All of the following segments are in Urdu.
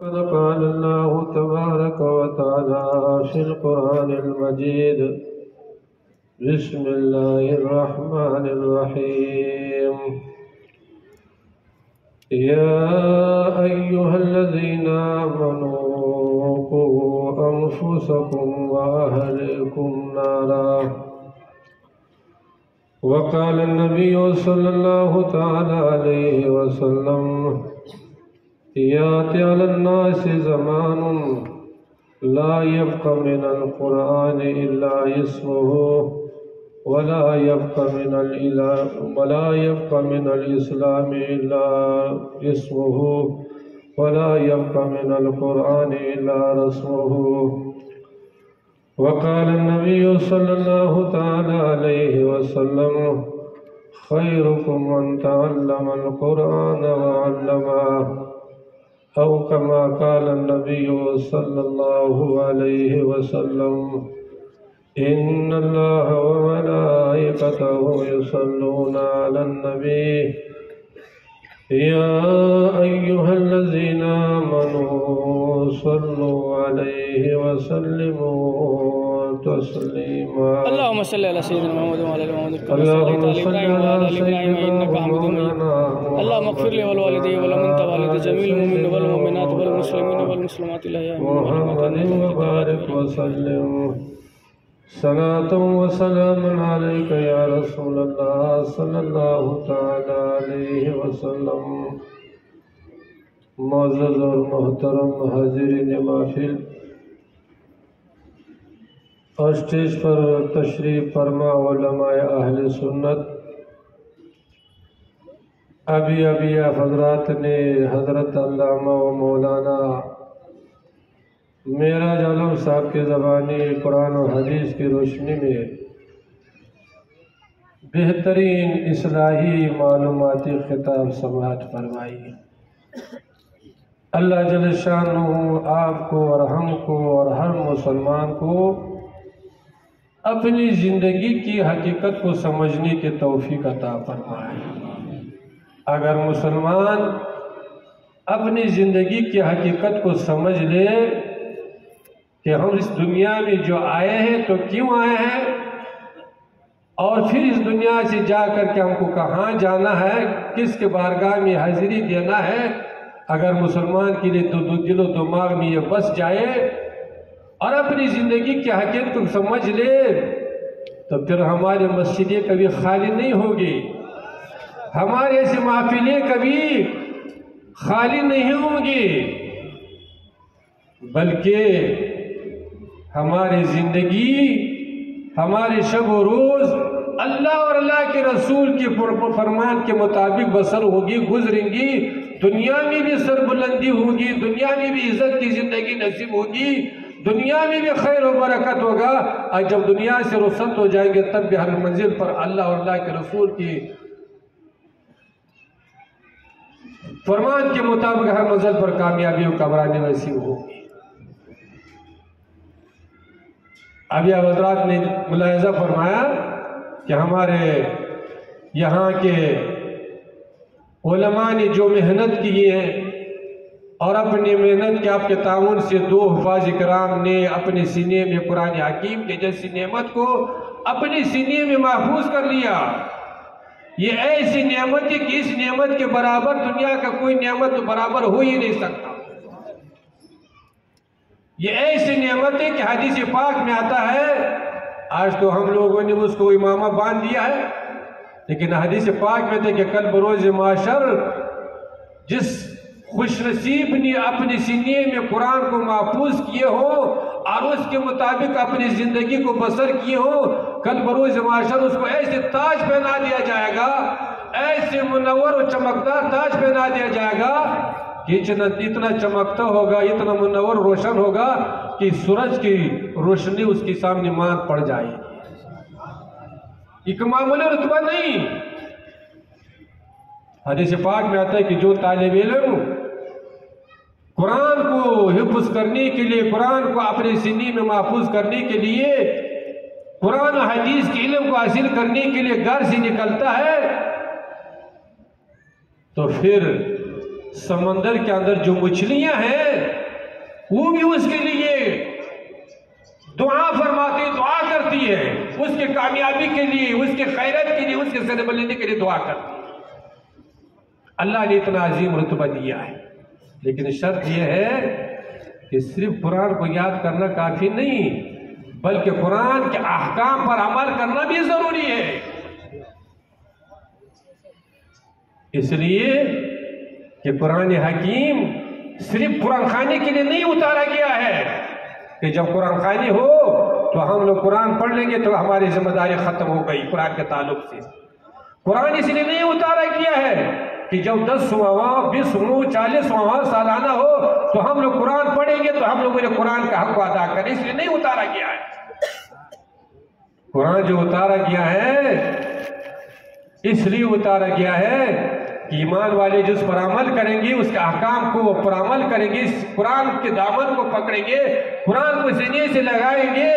قد قال الله تبارك وتعالى في القرآن المجيد: بسم الله الرحمن الرحيم. يا أيها الذين آمنوا قوا أنفسكم وأهليكم نارا. وقال النبي صلى الله تعالى عليه وسلم: يأتي على الناس زمان لا يبقى من القرآن إلا اسمه ولا يبقى من الإسلام إلا اسمه ولا يبقى من القرآن إلا رسمه. وقال النبي صلى الله تعالى عليه وسلم: خيركم من تعلم القرآن وعلمه، أو كما قال النبي صلى الله عليه وسلم: إن الله وملائكته يصلون على النبي يا أيها الذين آمنوا صلوا عليه وسلموا تسليما. اللهم صل على سيدنا محمد وعلى آل محمد كما اللهم صليت صل على إبراهيم وعلى على آل إبراهيم سيدنا إنك حميد مجيد. اللهم اغفر لي ولوالدي ولمن تبع جميع المؤمنين والمؤمنات والمسلمين والمسلمات الأحياء محمد وبارك وسلم. صلاة وسلام عليك يا رسول الله صلی اللہ تعالی علیہ وسلم. معزز اور محترم حاضرین محفل اور اسٹیج پر تشریف فرما علماء اہل سنت، ابھی آپ حضرات نے حضرت علامہ و مولانا معراج عالم صاحب کی زبانی قرآن و حدیث کی روشنی میں بہترین اصلاحی معلوماتی خطاب سماعت فرمائی. اللہ جل شانہ آپ کو اور ہم کو اور ہر مسلمان کو اپنی زندگی کی حقیقت کو سمجھنے کی توفیق عطا فرمائے. اگر مسلمان اپنی زندگی کی حقیقت کو سمجھ لے کہ ہم اس دنیا میں جو آئے ہیں تو کیوں آئے ہیں، اور پھر اس دنیا سے جا کر کے ہم کو کہاں جانا ہے، کس کے بارگاہ میں حاضری دینا ہے، اگر مسلمان کے لیے دل و دماغ میں یہ بس جائے اور اپنی زندگی کی حقیقت کو سمجھ لے تو پھر ہماری مسجدیں کبھی خالی نہیں ہوگی، ہمارے ایسے محفلیں کبھی خالی نہیں ہوں گی، بلکہ ہماری زندگی، ہمارے شب و روز اللہ اور اللہ کے رسول کے فرمان کے مطابق بسر ہوگی، گزریں گی. دنیا میں بھی سربلندی ہوگی، دنیا میں بھی عزت کی زندگی نصیب ہوگی، دنیا میں بھی خیر و برکت ہوگا. اور جب دنیا سے رخصت ہو جائیں گے تب بھی ہر منزل پر اللہ اور اللہ کے رسول کی فرمان کے مطابق ہر منزل پر کامیابی و کامرانی نصیب ہوگی. ابھی حضرات نے ملاحظہ فرمایا کہ ہمارے یہاں کے علماء نے جو محنت کی ہے اور اپنی محنت کے آپ کے تعاون سے دو حفاظ کرام نے اپنے سینے میں قرآن حکیم کے جیسی نعمت کو اپنے سینے میں محفوظ کر لیا. یہ ایسی نعمت ہے کہ اس نعمت کے برابر دنیا کا کوئی نعمت برابر ہو ہی نہیں سکتا. یہ ایسی نعمت ہے کہ حدیث پاک میں آتا ہے، آج تو ہم لوگوں نے اس کو امامہ باندھ دیا ہے، لیکن حدیث پاک میں تھے کہ کل بروز محشر جس خوش نصیب نے اپنی سینے میں قرآن کو محفوظ کیے ہو اور اس کے مطابق اپنی زندگی کو بسر کیے ہو، کل بروز محشر اس کو ایسے تاج پہنا دیا جائے گا، ایسے منور و چمکدار تاج پہنا دیا جائے گا کہ اتنا چمکتا ہوگا، اتنا منور روشن ہوگا کہ سورج کی روشنی اس کے سامنے مان پڑ جائے. ایک معمولی رتبہ نہیں. حدیث پاک میں آتا ہے کہ جو طالب علم قرآن کو حفظ کرنے کے لیے، قرآن کو اپنے سینے میں محفوظ کرنے کے لیے، قرآن و حدیث کے علم کو حاصل کرنے کے لیے گھر سے نکلتا ہے تو پھر سمندر کے اندر جو مچھلیاں ہیں وہ بھی اس کے لیے دعا فرماتی، دعا کرتی ہے، اس کے کامیابی کے لیے، اس کے خیرت کے لیے، اس کے سر بلندی کے لیے دعا کرتی ہے۔ اللہ نے اتنا عظیم رتبہ دیا ہے، لیکن شرط یہ ہے کہ صرف قرآن کو یاد کرنا کافی نہیں، بلکہ قرآن کے احکام پر عمل کرنا بھی ضروری ہے۔ اس لیے کہ قرآن حکیم صرف قرآن خوانی کے لیے نہیں اتارا گیا ہے کہ جب قرآن خوانی ہو تو ہم لوگ قرآن پڑھ لیں گے تو ہماری ذمہ داری ختم ہو گئی قرآن کے تعلق سے۔ قرآن اس لیے نہیں اتارا گیا ہے کہ جب 10واں 20واں 40واں سالانہ ہو تو ہم لوگ قرآن پڑھیں گے تو ہم لوگ قرآن کا حق ادا کریں، اس لیے نہیں اتارا گیا ہے۔ قرآن جو اتارا گیا ہے اس لیے اتارا گیا ہے کہ ایمان والے جس پر عمل کریں گے، اس کے احکام کو پر عمل کریں گے، اس قرآن کے دامن کو پکڑیں گے، قرآن کو سینے سے لگائیں گے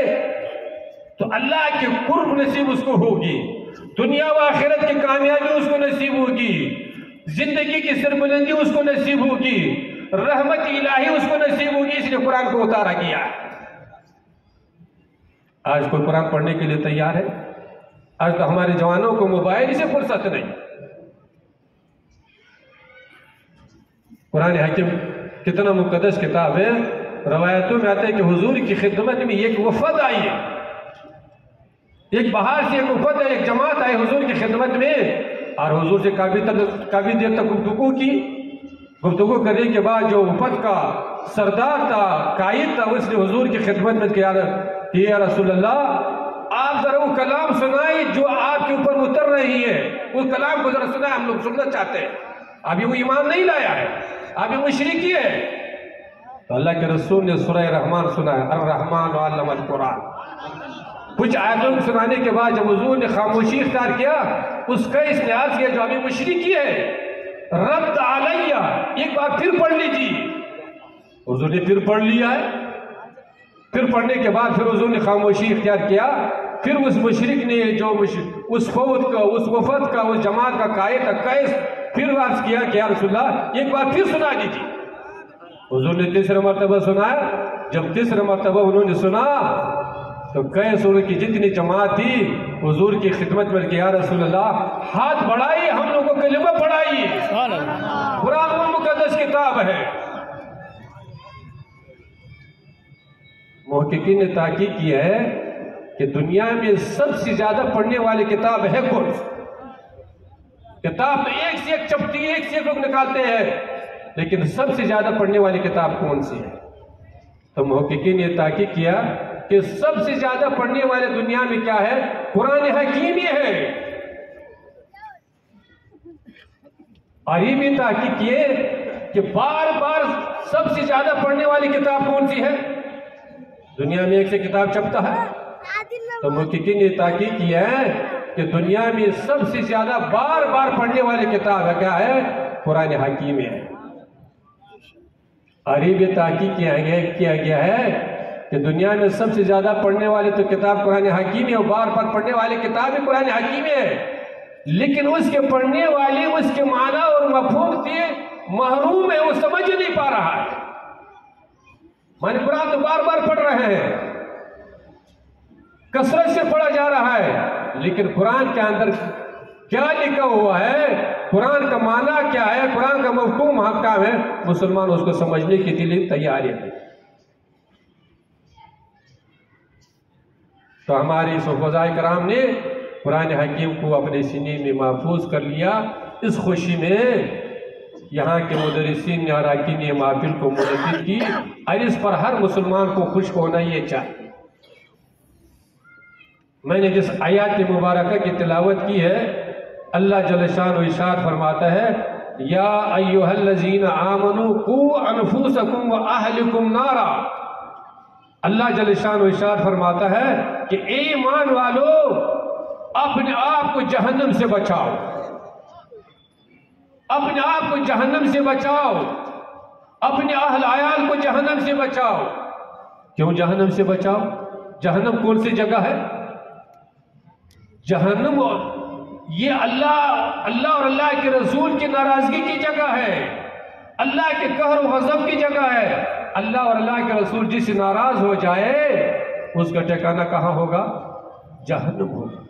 تو اللہ کے قرب نصیب اس کو ہوگی، دنیا و آخرت کی کامیابی اس کو نصیب ہوگی، زندگی کی سربلندی اس کو نصیب ہوگی، رحمت الہی اس کو نصیب ہوگی، اس لیے قرآن کو اتارا گیا ہے۔ آج کوئی قرآن پڑھنے کے لیے تیار ہے؟ آج تو ہمارے جوانوں کو موبائل سے فرصت نہیں۔ قرآن حکیم کتنا مقدس کتاب ہے، روایتوں میں آتا ہے کہ حضور کی خدمت میں ایک وفد آئی ہے، ایک باہر سے ایک وفد ہے، ایک جماعت آئی حضور کی خدمت میں، اور حضور سے کافی دیر تک گفتگو کرنے کے بعد جو وفد کا سردار تھا، قائد تھا، اس نے حضور کی خدمت میں کیا یا رسول اللہ آپ ذرا وہ کلام سنائیں جو آپ کے اوپر اتر رہی ہے، اس کلام کو ذرا سنائیں، ہم لوگ سننا چاہتے ہیں۔ ابھی وہ ایمان نہیں لایا ہے، ابھی مشرکی ہے۔ تو اللہ کے رسول نے سورہ رحمان سنایا، الرحمن علم القرآن۔ کچھ آیتوں سنانے کے بعد جب حضور نے خاموشی اختیار کیا، اس کا اس لحاظ کیا جو ابھی مشرکی ہے، رد علیہ، ایک بار پھر پڑھ لیجیے۔ حضور نے پھر پڑھ لیا ہے، پھر پڑھنے کے بعد پھر حضور نے خاموشی اختیار کیا، پھر اس مشرک نے جو اس فوت کا، اس وفد کا، اس جماعت کا قائد تھا قیس، پھر عرض کیا کہ یا رسول اللہ ایک بار پھر سنا دیجیے۔ حضور نے تیسرا مرتبہ سنایا، جب تیسرا مرتبہ انہوں نے سنا تو قیس ان کی جتنی جماعت تھی حضور کی خدمت میں کہ یا رسول اللہ ہاتھ بڑھائیے، ہم لوگوں کو کلمہ پڑھائیے، قرآن وہ مقدس کتاب ہے۔ محققین نے تحقیق کی ہے کہ دنیا میں سب سے زیادہ پڑھنے والی کتاب ہے کون سی؟ کتاب تو ایک سے ایک چپتی، ایک سے ایک لوگ نکالتے ہیں، لیکن سب سے زیادہ پڑھنے والی کتاب کون سی ہے؟ تو محققین نے تحقیق کیا کہ سب سے زیادہ پڑھنے والے دنیا میں کیا ہے؟ قرآن حکیم ہی ہے۔ اور یہ بھی تحقیق کیے کہ بار بار سب سے زیادہ پڑھنے والی کتاب کون سی ہے؟ دنیا میں ایک سے کتاب چھپتا ہے، تو محققین نے تحقیق کی ہے کہ دنیا میں سب سے زیادہ بار بار پڑھنے والی کتاب ہے کیا ہے؟ قرآن حکیم ہے۔ اور یہ بھی تحقیق کیا گیا ہے کہ دنیا میں سب سے زیادہ پڑھنے والی تو کتاب قرآن حکیم ہے، اور بار بار پڑھنے والی کتاب بھی قرآن حکیم ہے، لیکن اس کے پڑھنے والی اس کے معنی اور مفہوم سے محروم ہے، وہ سمجھ نہیں پا رہا ہے۔ معنی قرآن تو بار بار پڑھ رہے ہیں، کثرت سے پڑھا جا رہا ہے، لیکن قرآن کے اندر کیا لکھا ہوا ہے، قرآن کا معنی کیا ہے، قرآن کا مفہوم احکام ہے، مسلمان اس کو سمجھنے کے لیے تیار ہے۔ تو ہماری حفاظ کرام نے قرآن حکیم کو اپنے سینے میں محفوظ کر لیا۔ اس خوشی میں یہاں کے مدرسین نے اراکین محفل کو منعقد کی، اور اس پر ہر مسلمان کو خوش ہونا یہ چاہیے۔ میں نے جس آیات مبارکہ کی تلاوت کی ہے، اللہ جل شانہ ارشاد فرماتا ہے، یا ایھا الذین آمنوا قوا انفسکم واہلکم نارا۔ اللہ جل شانہ ارشاد فرماتا ہے کہ اے ایمان والو اپنے آپ کو جہنم سے بچاؤ، اپنے آپ کو جہنم سے بچاؤ، اپنے اہل عیال کو جہنم سے بچاؤ۔ کیوں جہنم سے بچاؤ؟ جہنم کون سی جگہ ہے؟ جہنم یہ اللہ اور اللہ کے رسول کی ناراضگی کی جگہ ہے، اللہ کے قہر و غضب کی جگہ ہے. اللہ اور اللہ کے رسول جس سے ناراض ہو جائے اس کا ٹھکانہ کہاں ہوگا؟ جہنم ہوگا.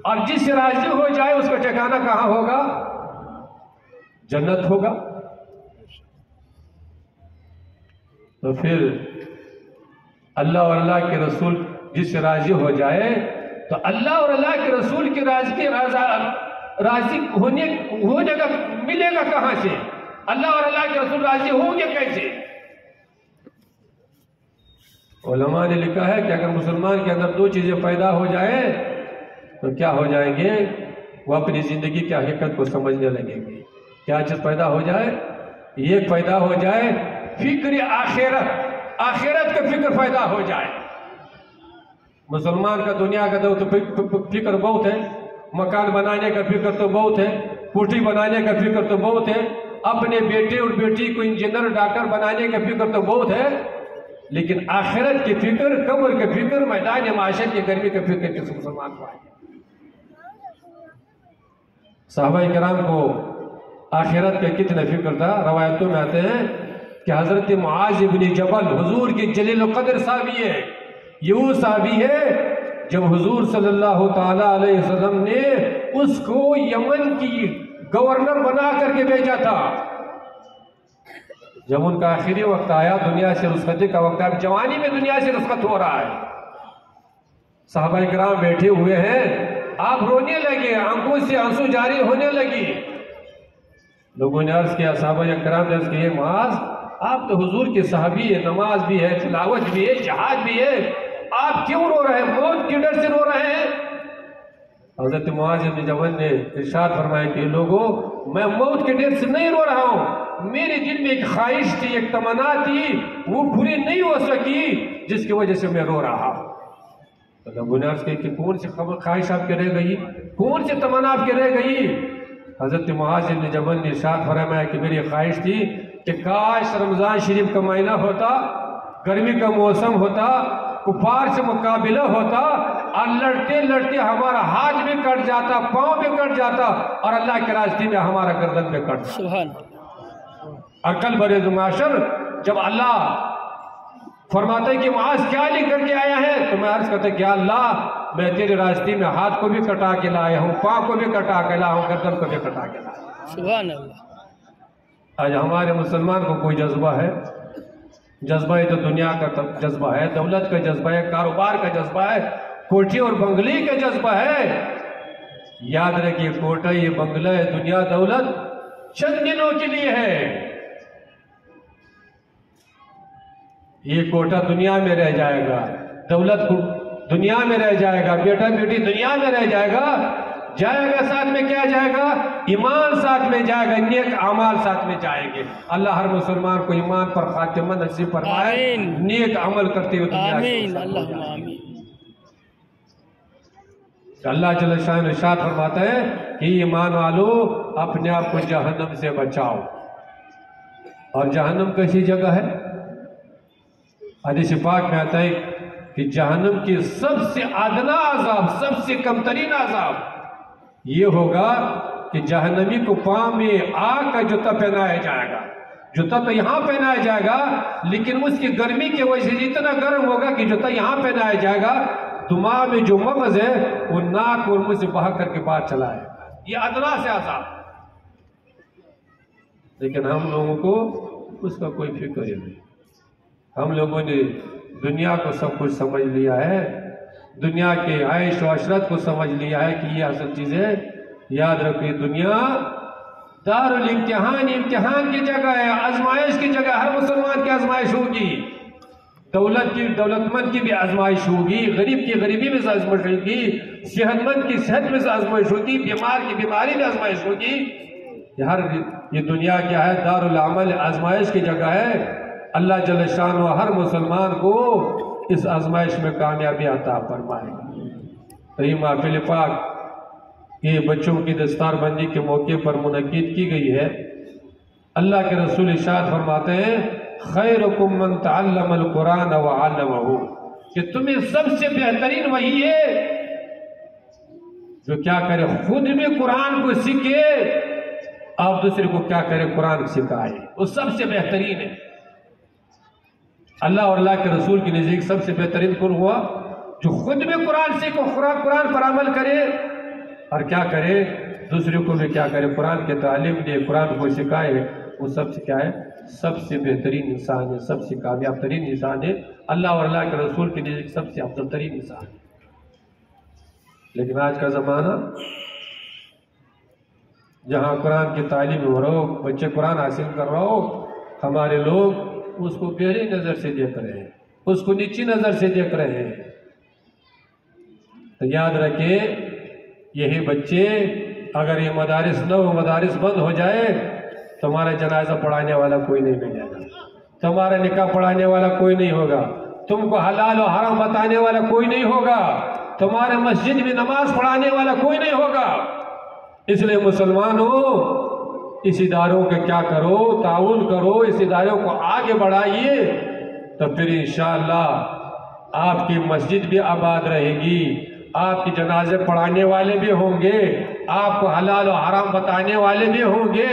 اور جس سے راضی ہو جائے اس کا ٹھکانہ کہاں ہوگا؟ جنت ہوگا. تو پھر اللہ اور اللہ کے رسول جس سے راضی ہو جائے تو اللہ اور اللہ کے رسول کی راضی ہونے کا ملے گا کہاں سے؟ اللہ اور اللہ کے رسول راضی ہوں گے کیسے؟ علماء نے لکھا ہے کہ اگر مسلمان کے اندر دو چیزیں پیدا ہو جائیں تو کیا ہو جائیں گے؟ وہ اپنی زندگی کی حقیقت کو سمجھنے لگیں گے. کیا چیز پیدا ہو جائے؟ یہ پیدا ہو جائے فکر آخرت، آخرت کا فکر پیدا ہو جائے. مسلمان کا دنیا کا تو فکر بہت ہے، مکان بنانے کا فکر تو بہت ہے، کوٹھی بنانے کا فکر تو بہت ہے، اپنے بیٹے اور بیٹی کو انجینئر ڈاکٹر بنانے کا فکر تو بہت ہے، لیکن آخرت کی فکر، قبر کی فکر، میدان معاشر کی گرمی کی فکر کس مسلمان کو آئے؟ صحابہ کرام کو آخرت کا کتنا فکر تھا. روایتوں میں آتے ہیں کہ حضرت معاذ بن جبل حضور کی جلیل القدر صحابی ہے. یہ وہ صحابی ہے جب حضور صلی اللہ تعالی علیہ وسلم نے اس کو یمن کی گورنر بنا کر کے بھیجا تھا. جب ان کا آخری وقت آیا، دنیا سے رخصتی کا وقت آیا، جوانی میں دنیا سے رخصت ہو رہا ہے، صحابہ کرام بیٹھے ہوئے ہیں، آپ رونے لگے، آنکھوں سے آنسو جاری ہونے لگی. لوگوں نے عرض کیا، صحابہ کرام نے عرض کیا، معاذ آپ تو حضور کے صحابی ہے، نماز بھی ہے، تلاوت بھی ہے، جہاد بھی ہے، آپ کیوں رو رہے ہیں؟ موت کے ڈر سے رو رہے ہیں؟ حضرت معاذ بن جبل نے ارشاد فرمایا کہ لوگوں، میں موت کے ڈر سے نہیں رو رہا ہوں، میرے دل میں ایک خواہش تھی، ایک تمنا تھی، وہ پوری نہیں ہو سکی جس کی وجہ سے میں رو رہا ہوں. تو لوگوں نے عرض کیا کہ کون سی خواہش آپ کے رہ گئی، کون سی تمنا آپ کے رہ گئی؟ حضرت معاذ بن جبل نے ارشاد فرمایا کہ میری خواہش تھی کہ کاش رمضان شریف کا مہینہ ہوتا، گرمی کا موسم ہوتا، کفار سے مقابلہ ہوتا، اور لڑتے لڑتے ہمارا ہاتھ بھی کٹ جاتا، پاؤں بھی کٹ جاتا، اور اللہ کے راستے میں ہمارا گردن بھی کٹ جاتا. سبحان. اور کل بروز محشر جب اللہ فرماتا ہے کہ معاذ کیا لے کر کے آیا ہے، تو میں عرض کرتا کہ اللہ میں تیرے راستے میں ہاتھ کو بھی کٹا کے لایا ہوں، پاؤں کو بھی کٹا کے لایا ہوں، گردن کو بھی کٹا کے لایا ہوں. سبحان اللہ. آج ہمارے مسلمان کو کوئی جذبہ ہے؟ جذبہ ہے تو دنیا کا جذبہ ہے، دولت کا جذبہ ہے، کاروبار کا جذبہ ہے، کوٹھی اور بنگلے کا جذبہ ہے. یاد رکھیے، کوٹھی، یہ بنگلہ، دنیا، دولت چند دنوں کے لیے ہے. یہ کوٹھا دنیا میں رہ جائے گا، دولت دنیا میں رہ جائے گا، بیٹا بیٹی دنیا میں رہ جائے گا. جائے گا ساتھ میں کیا جائے گا؟ ایمان ساتھ میں جائے گا، نیک اعمال ساتھ میں جائیں گے. اللہ ہر مسلمان کو ایمان پر خاتمہ نصیب فرمائے، نیک عمل کرتے ہوئے دنیا آمین. اللہم آمین. اللہ جل شان ارشاد فرماتا ہے کہ ایمان والو اپنے آپ کو جہنم سے بچاؤ. اور جہنم کیسی جگہ ہے؟ حدیث پاک میں آتا ہے کہ جہنم کی سب سے ادنا عذاب، سب سے کم ترین عذاب یہ ہوگا کہ جہنمی کو پاؤں میں آگ کا جوتا پہنایا جائے گا. جوتا تو یہاں پہنایا جائے گا، لیکن اس کی گرمی کی وجہ سے اتنا گرم ہوگا کہ جوتا یہاں پہنایا جائے گا، دماغ میں جو مغز ہے وہ ناک اور منہ سے بہا کر کے باہر چلا آئے گا. یہ ادنا سے عذاب. لیکن ہم لوگوں کو اس کا کوئی فکر ہی نہیں. ہم لوگوں نے دنیا کو سب کچھ سمجھ لیا ہے، دنیا کے عیش و عشرت کو سمجھ لیا ہے کہ یہ اصل چیز ہے. یاد رکھیں، دنیا دار الامتحان، امتحان کی جگہ ہے، آزمائش کی جگہ. ہر مسلمان کی آزمائش ہوگی، دولت مند کی بھی آزمائش ہوگی، غریب کی غریبی میں سے آزمائش ہوگی، صحت مند کی صحت میں سے آزمائش ہوگی، بیمار کی بیماری میں آزمائش ہوگی. یہ دنیا کیا ہے؟ دار العمل، آزمائش کی جگہ ہے. اللہ جل شانہ ہر مسلمان کو اس آزمائش میں کامیابی عطا فرمائے. تو یہ محفل پاک یہ بچوں کی دستار بندی کے موقع پر منعقد کی گئی ہے. اللہ کے رسول ارشاد فرماتے ہیں خیرکم من تعلم القرآن وعلمہ، کہ تمہیں سب سے بہترین وہی ہے جو کیا کرے؟ خود بھی قرآن کو سیکھے آپ دوسرے کو کیا کریں؟ قرآن سکھائیں، وہ سب سے بہترین ہے۔ اللہ اور اللہ کے رسول کی نزدیک سب سے بہترین کون ہوا؟ جو خود بھی قرآن سیکھو، قرآن پر عمل کرے، اور کیا کرے؟ دوسرے کو بھی کیا کرے؟ قرآن کی تعلیم دے، قرآن کو سکھائے۔ وہ سب سے کیا ہے؟ سب سے بہترین انسان ہے، سب سے کامیاب ترین انسان ہے، اللہ اور اللہ کے رسول کے نزدیک سب سے افضل ترین انسان ہے۔ لیکن آج کا زمانہ جہاں قرآن کی تعلیم ہو رہا ہو، بچے قرآن حاصل کر رہا ہو، ہمارے لوگ اس کو گہری نظر سے دیکھ رہے ہیں، اس کو نیچی نظر سے دیکھ رہے ہیں۔ تو یاد رکھے، یہی بچے اگر یہ مدارس نہ ہو، مدارس بند ہو جائے، تمہارا جنازہ پڑھانے والا کوئی نہیں ملے گا، تمہارا نکاح پڑھانے والا کوئی نہیں ہوگا، تم کو حلال و حرام بتانے والا کوئی نہیں ہوگا، تمہارے مسجد میں نماز پڑھانے والا کوئی نہیں ہوگا۔ اس لیے مسلمانوں، اس اداروں کا کیا کرو؟ تعاون کرو، اس اداروں کو آگے بڑھائیے، تو پھر انشاءاللہ آپ کی مسجد بھی آباد رہے گی، آپ کی جنازے پڑھانے والے بھی ہوں گے، آپ کو حلال و حرام بتانے والے بھی ہوں گے،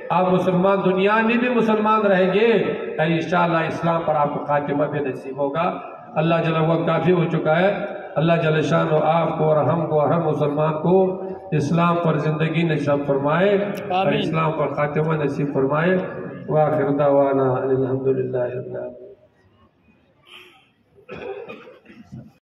آپ مسلمان دنیا میں بھی مسلمان رہیں گے، اور انشاءاللہ اسلام پر آپ کو خاتمہ بھی نصیب ہوگا۔ اللہ جل وعلا کافی ہو چکا ہے۔ اللہ جل شان و آپ کو اور ہم کو اور ہر مسلمان کو اسلام پر زندگی نصیب فرمائے اور اسلام پر خاتمہ نصیب فرمائے۔ وآخر دعوانا الحمدللہ رب العالمین۔